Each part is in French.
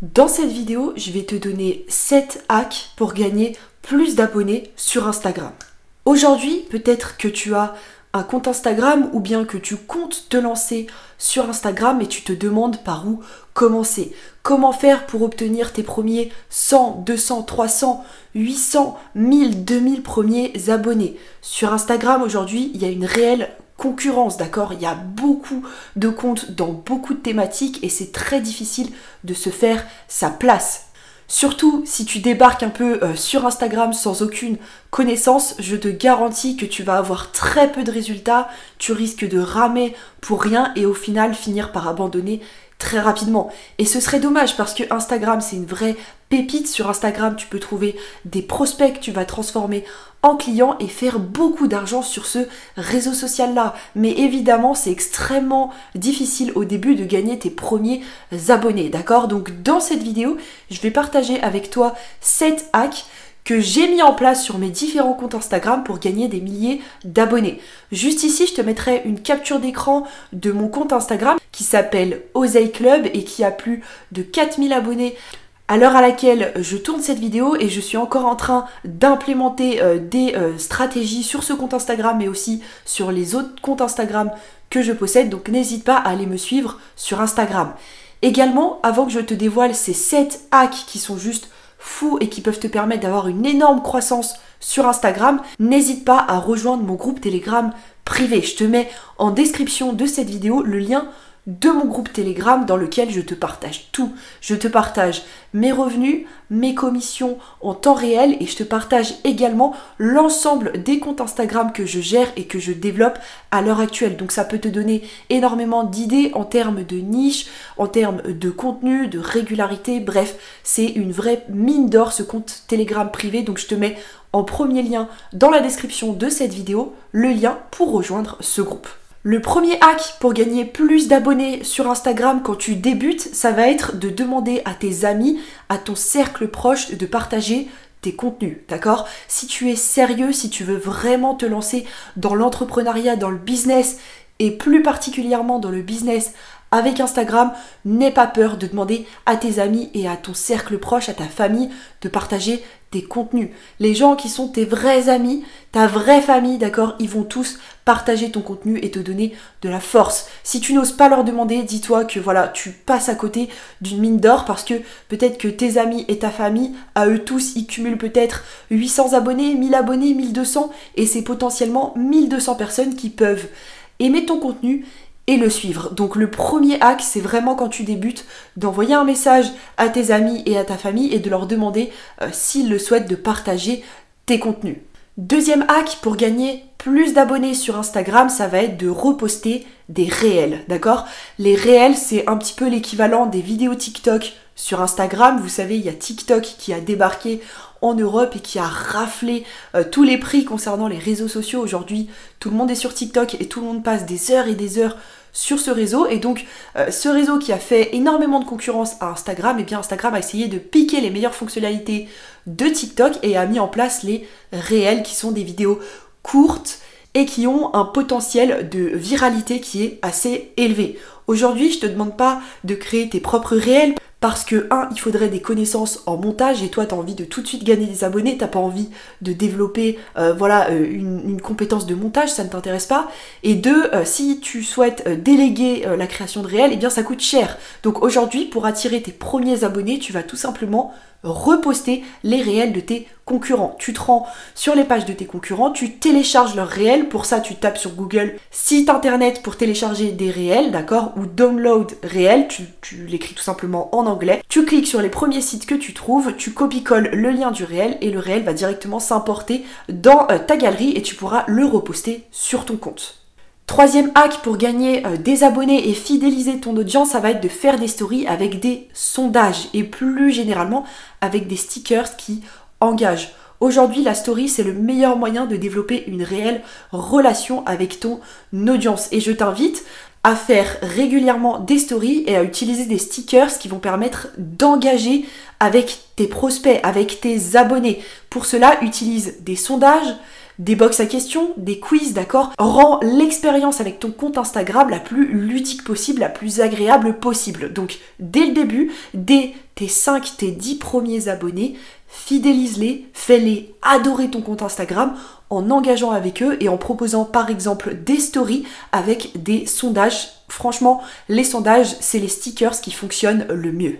Dans cette vidéo, je vais te donner 7 hacks pour gagner plus d'abonnés sur Instagram. Aujourd'hui, peut-être que tu as un compte Instagram ou bien que tu comptes te lancer sur Instagram et tu te demandes par où commencer. Comment faire pour obtenir tes premiers 100, 200, 300, 800, 1000, 2000 premiers abonnés. Sur Instagram, aujourd'hui, il y a une réelle concurrence, d'accord? Il y a beaucoup de comptes dans beaucoup de thématiques et c'est très difficile de se faire sa place. Surtout si tu débarques un peu sur Instagram sans aucune connaissance, je te garantis que tu vas avoir très peu de résultats, tu risques de ramer pour rien et au final finir par abandonner très rapidement. Et ce serait dommage parce que Instagram c'est une vraie pépite. Sur Instagram tu peux trouver des prospects que tu vas transformer en clients et faire beaucoup d'argent sur ce réseau social là. Mais évidemment c'est extrêmement difficile au début de gagner tes premiers abonnés, d'accord? Donc dans cette vidéo je vais partager avec toi 7 hacks que j'ai mis en place sur mes différents comptes Instagram pour gagner des milliers d'abonnés. Juste ici, je te mettrai une capture d'écran de mon compte Instagram qui s'appelle Oseille Club et qui a plus de 4000 abonnés à l'heure à laquelle je tourne cette vidéo et je suis encore en train d'implémenter des stratégies sur ce compte Instagram mais aussi sur les autres comptes Instagram que je possède. Donc n'hésite pas à aller me suivre sur Instagram. Également, avant que je te dévoile ces 7 hacks qui sont juste fous et qui peuvent te permettre d'avoir une énorme croissance sur Instagram, n'hésite pas à rejoindre mon groupe Telegram privé. Je te mets en description de cette vidéo le lien de mon groupe Telegram dans lequel je te partage tout. Je te partage mes revenus, mes commissions en temps réel et je te partage également l'ensemble des comptes Instagram que je gère et que je développe à l'heure actuelle. Donc ça peut te donner énormément d'idées en termes de niche, en termes de contenu, de régularité. Bref, c'est une vraie mine d'or ce compte Telegram privé. Donc je te mets en premier lien dans la description de cette vidéo le lien pour rejoindre ce groupe. Le premier hack pour gagner plus d'abonnés sur Instagram quand tu débutes, ça va être de demander à tes amis, à ton cercle proche de partager tes contenus, d'accord? Si tu es sérieux, si tu veux vraiment te lancer dans l'entrepreneuriat, dans le business et plus particulièrement dans le business avec Instagram, n'aie pas peur de demander à tes amis et à ton cercle proche, à ta famille, de partager tes contenus. Les gens qui sont tes vrais amis, ta vraie famille, d'accord, ils vont tous partager ton contenu et te donner de la force. Si tu n'oses pas leur demander, dis-toi que voilà, tu passes à côté d'une mine d'or parce que peut-être que tes amis et ta famille, à eux tous, ils cumulent peut-être 800 abonnés, 1000 abonnés, 1200 et c'est potentiellement 1200 personnes qui peuvent aimer ton contenu et le suivre. Donc le premier hack, c'est vraiment quand tu débutes d'envoyer un message à tes amis et à ta famille et de leur demander s'ils le souhaitent de partager tes contenus. Deuxième hack pour gagner plus d'abonnés sur Instagram, ça va être de reposter des réels, d'accord? Les réels, c'est un petit peu l'équivalent des vidéos TikTok sur Instagram. Vous savez, il y a TikTok qui a débarqué en Europe et qui a raflé tous les prix concernant les réseaux sociaux. Aujourd'hui, tout le monde est sur TikTok et tout le monde passe des heures et des heures sur ce réseau. Et donc, ce réseau qui a fait énormément de concurrence à Instagram, et bien Instagram a essayé de piquer les meilleures fonctionnalités de TikTok et a mis en place les réels qui sont des vidéos courtes et qui ont un potentiel de viralité qui est assez élevé. Aujourd'hui, je te demande pas de créer tes propres réels parce que, il faudrait des connaissances en montage et toi, tu as envie de tout de suite gagner des abonnés, t'as pas envie de développer une compétence de montage, ça ne t'intéresse pas. Et deux, si tu souhaites déléguer la création de réels, eh bien ça coûte cher. Donc aujourd'hui, pour attirer tes premiers abonnés, tu vas tout simplement reposter les réels de tes concurrents. Tu te rends sur les pages de tes concurrents, tu télécharges leurs réels. Pour ça, tu tapes sur Google site internet pour télécharger des réels, d'accord? Ou download réel, tu l'écris tout simplement en anglais. Tu cliques sur les premiers sites que tu trouves, tu copies-colles le lien du réel et le réel va directement s'importer dans ta galerie et tu pourras le reposter sur ton compte. Troisième hack pour gagner des abonnés et fidéliser ton audience, ça va être de faire des stories avec des sondages et plus généralement avec des stickers qui engagent. Aujourd'hui, la story, c'est le meilleur moyen de développer une réelle relation avec ton audience. Et je t'invite à faire régulièrement des stories et à utiliser des stickers qui vont permettre d'engager avec tes prospects, avec tes abonnés. Pour cela, utilise des sondages, des box à questions, des quiz, d'accord? Rends l'expérience avec ton compte Instagram la plus ludique possible, la plus agréable possible. Donc, dès le début, dès tes 5, tes 10 premiers abonnés, fidélise-les, fais-les adorer ton compte Instagram en engageant avec eux et en proposant par exemple des stories avec des sondages. Franchement, les sondages, c'est les stickers qui fonctionnent le mieux.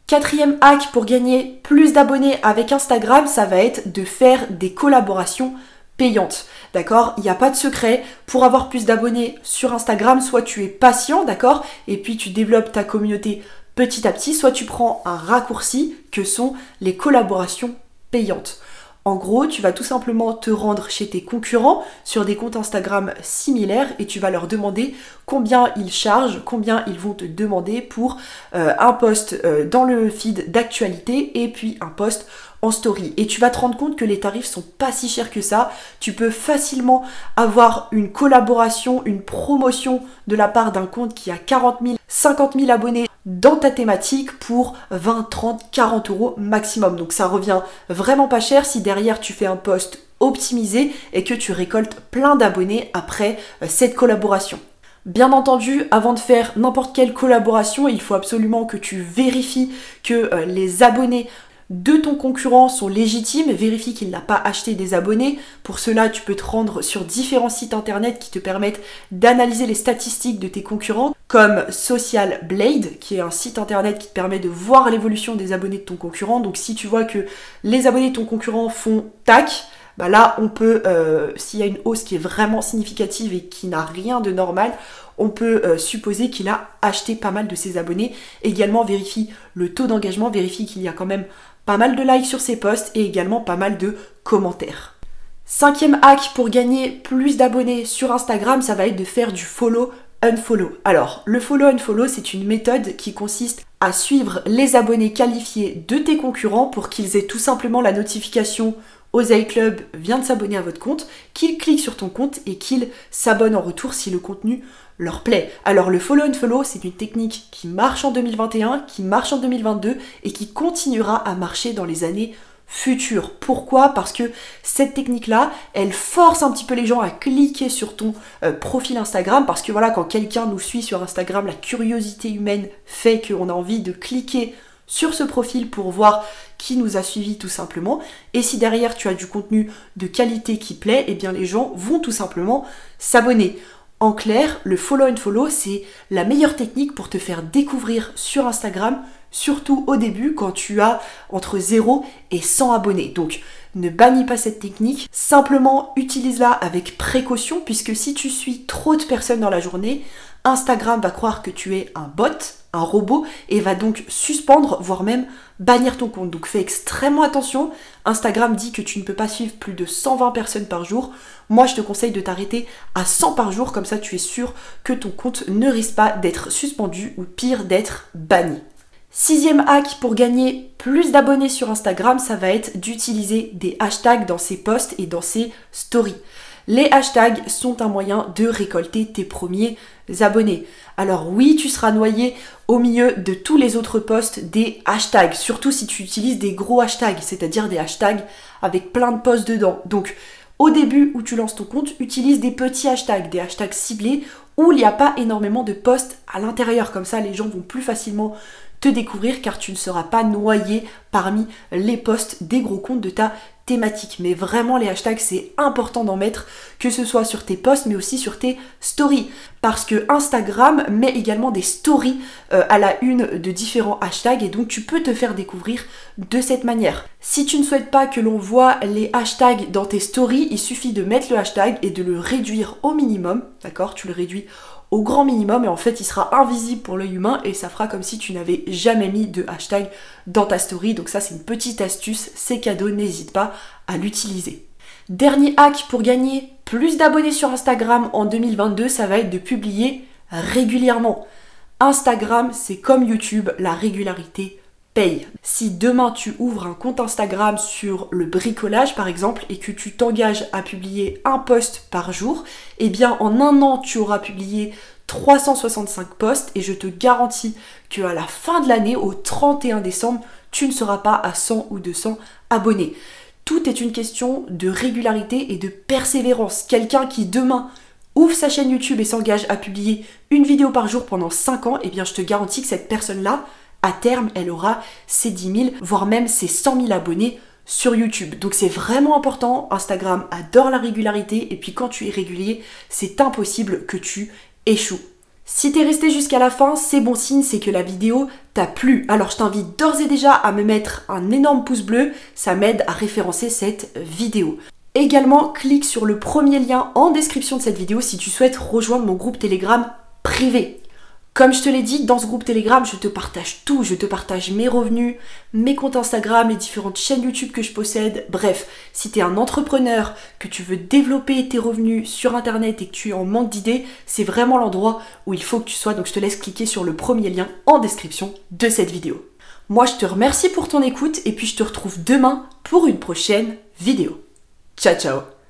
Quatrième hack pour gagner plus d'abonnés avec Instagram, ça va être de faire des collaborations payantes. D'accord? Il n'y a pas de secret. Pour avoir plus d'abonnés sur Instagram, soit tu es patient, d'accord? Et puis tu développes ta communauté petit à petit, soit tu prends un raccourci que sont les collaborations payantes. En gros, tu vas tout simplement te rendre chez tes concurrents sur des comptes Instagram similaires et tu vas leur demander combien ils chargent, combien ils vont te demander pour un post dans le feed d'actualité et puis un post en story. Et tu vas te rendre compte que les tarifs sont pas si chers que ça. Tu peux facilement avoir une collaboration, une promotion de la part d'un compte qui a 40 000, 50 000 abonnés dans ta thématique pour 20, 30, 40 euros maximum. Donc ça revient vraiment pas cher si derrière tu fais un post optimisé et que tu récoltes plein d'abonnés après cette collaboration. Bien entendu, avant de faire n'importe quelle collaboration, il faut absolument que tu vérifies que les abonnés de ton concurrent sont légitimes, vérifie qu'il n'a pas acheté des abonnés. Pour cela, tu peux te rendre sur différents sites internet qui te permettent d'analyser les statistiques de tes concurrents, comme Social Blade, qui est un site internet qui te permet de voir l'évolution des abonnés de ton concurrent. Donc si tu vois que les abonnés de ton concurrent font tac, bah là on peut, s'il y a une hausse qui est vraiment significative et qui n'a rien de normal, on peut supposer qu'il a acheté pas mal de ses abonnés. Également, vérifie le taux d'engagement, vérifie qu'il y a quand même pas mal de likes sur ses posts et également pas mal de commentaires. Cinquième hack pour gagner plus d'abonnés sur Instagram, ça va être de faire du follow-unfollow. Alors, le follow-unfollow, c'est une méthode qui consiste à suivre les abonnés qualifiés de tes concurrents pour qu'ils aient tout simplement la notification Oseille Club vient de s'abonner à votre compte, qu'ils cliquent sur ton compte et qu'ils s'abonnent en retour si le contenu leur plaît. Alors le follow and follow, c'est une technique qui marche en 2021, qui marche en 2022 et qui continuera à marcher dans les années futures. Pourquoi? Parce que cette technique-là, elle force un petit peu les gens à cliquer sur ton profil Instagram, parce que voilà, quand quelqu'un nous suit sur Instagram, la curiosité humaine fait qu'on a envie de cliquer sur ce profil pour voir qui nous a suivis tout simplement. Et si derrière tu as du contenu de qualité qui plaît, eh bien les gens vont tout simplement s'abonner. En clair, le follow and follow, c'est la meilleure technique pour te faire découvrir sur Instagram, surtout au début quand tu as entre 0 et 100 abonnés. Donc ne bannis pas cette technique, simplement utilise-la avec précaution, puisque si tu suis trop de personnes dans la journée, Instagram va croire que tu es un bot, un robot, et va donc suspendre, voire même bannir ton compte. Donc fais extrêmement attention. Instagram dit que tu ne peux pas suivre plus de 120 personnes par jour. Moi, je te conseille de t'arrêter à 100 par jour, comme ça tu es sûr que ton compte ne risque pas d'être suspendu ou pire d'être banni. Sixième hack pour gagner plus d'abonnés sur Instagram, ça va être d'utiliser des hashtags dans ses posts et dans ses stories. Les hashtags sont un moyen de récolter tes premiers abonnés. Alors oui, tu seras noyé au milieu de tous les autres posts des hashtags, surtout si tu utilises des gros hashtags, c'est-à-dire des hashtags avec plein de posts dedans. Donc au début où tu lances ton compte, utilise des petits hashtags, des hashtags ciblés où il n'y a pas énormément de posts à l'intérieur. Comme ça, les gens vont plus facilement te découvrir car tu ne seras pas noyé parmi les posts des gros comptes de ta thématique. Mais vraiment, les hashtags, c'est important d'en mettre, que ce soit sur tes posts mais aussi sur tes stories, parce que Instagram met également des stories à la une de différents hashtags et donc tu peux te faire découvrir de cette manière. Si tu ne souhaites pas que l'on voit les hashtags dans tes stories, il suffit de mettre le hashtag et de le réduire au minimum, d'accord? Tu le réduis au grand minimum et en fait il sera invisible pour l'œil humain et ça fera comme si tu n'avais jamais mis de hashtag dans ta story. Donc ça, c'est une petite astuce, c'est cadeau, n'hésite pas à l'utiliser. Dernier hack pour gagner plus d'abonnés sur Instagram en 2022, ça va être de publier régulièrement. Instagram, c'est comme YouTube, la régularité paye. Si demain tu ouvres un compte Instagram sur le bricolage par exemple et que tu t'engages à publier un post par jour, eh bien en un an tu auras publié 365 posts et je te garantis qu'à la fin de l'année, au 31 décembre, tu ne seras pas à 100 ou 200 abonnés. Tout est une question de régularité et de persévérance. Quelqu'un qui demain ouvre sa chaîne YouTube et s'engage à publier une vidéo par jour pendant 5 ans, eh bien je te garantis que cette personne-là, à terme, elle aura ses 10 000, voire même ses 100 000 abonnés sur YouTube. Donc c'est vraiment important, Instagram adore la régularité et puis quand tu es régulier, c'est impossible que tu échoues. Si t'es resté jusqu'à la fin, c'est bon signe, c'est que la vidéo t'a plu. Alors je t'invite d'ores et déjà à me mettre un énorme pouce bleu, ça m'aide à référencer cette vidéo. Également, clique sur le premier lien en description de cette vidéo si tu souhaites rejoindre mon groupe Telegram privé. Comme je te l'ai dit, dans ce groupe Telegram, je te partage tout. Je te partage mes revenus, mes comptes Instagram, les différentes chaînes YouTube que je possède. Bref, si tu es un entrepreneur, que tu veux développer tes revenus sur Internet et que tu es en manque d'idées, c'est vraiment l'endroit où il faut que tu sois. Donc je te laisse cliquer sur le premier lien en description de cette vidéo. Moi, je te remercie pour ton écoute et puis je te retrouve demain pour une prochaine vidéo. Ciao, ciao!